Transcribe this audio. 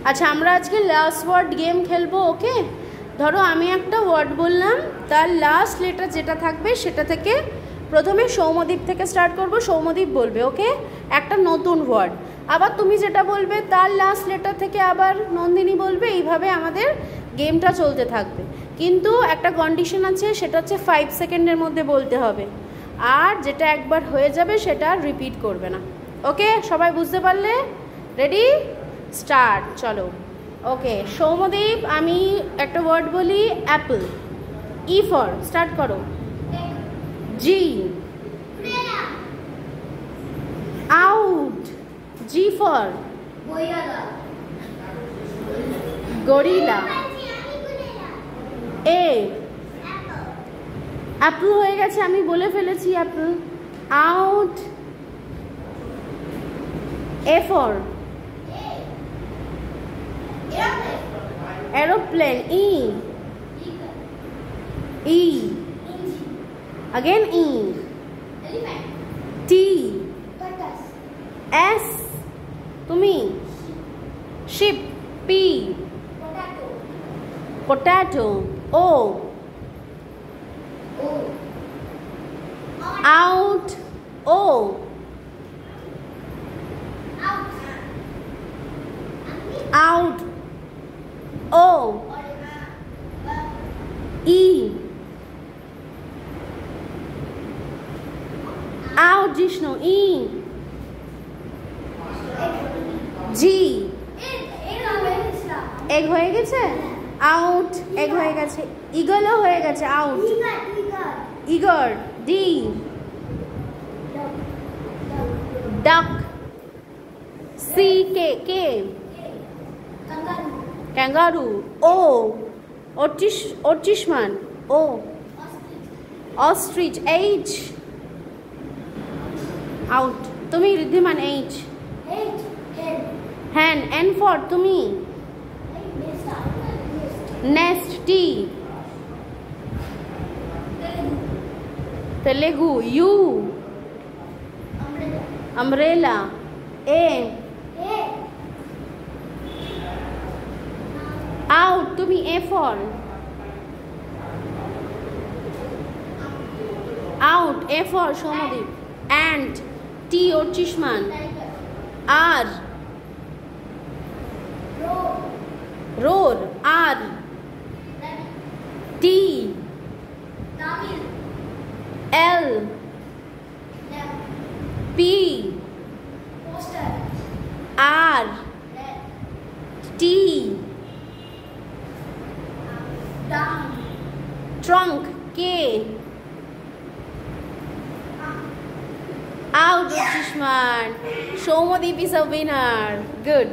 আচ্ছা আমরা আজকে লাস্ট ওয়ার্ড গেম খেলবো, ওকে? ধরো আমি একটা ওয়ার্ড বললাম, তার লাস্ট লেটার যেটা থাকবে সেটা থেকে প্রথমে সৌম্যদীপ থেকে স্টার্ট করব, সৌম্যদীপ বলবে, ওকে? একটা নতুন ওয়ার্ড। আবার তুমি যেটা বলবে তার লাস্ট লেটার থেকে আবার নন্দিনী বলবে, এইভাবে আমাদের গেমটা চলতে থাকবে। কিন্তু একটা কন্ডিশন আছে, সেটা হচ্ছে 5 সেকেন্ডের মধ্যে বলতে হবে, আর যেটা একবার হয়ে যাবে সেটা রিপিট করবে না, ওকে? সবাই বুঝতে পারলে? রেডি, স্টার্ট, চলো। ওকে সৌম্যদীপ, আমি একটা ওয়ার্ড বলি, অ্যাপল। ই ফর, স্টার্ট করো। G, out. G for gorilla. A, apple হয়ে গেছে, আমি বলে ফেলেছি apple. Out. A for aeroplane. E, E, again E. T, S, tumi. Ship. P, potato. O, out. O, out. O, E, out. Jishnu. E, G, egg হয়ে গেছে, out. Egg হয়ে গেছে, ইগলও হয়ে গেছে, আউট। ইগর। D, duck. C, K, K, kangaroo. O, Archisman. O, ostrich. H, out. তুমি Riddhiman. H, hen. N for তুমি, nest. T, Telugu. U, umbrella. A, out. তুমি A for out. A for Soumyadeep. Ant. T, Archisman. R, roar. R, T, L, P, R, T, trunk. K, out. Dushman. Shomodeep is a winner. Good.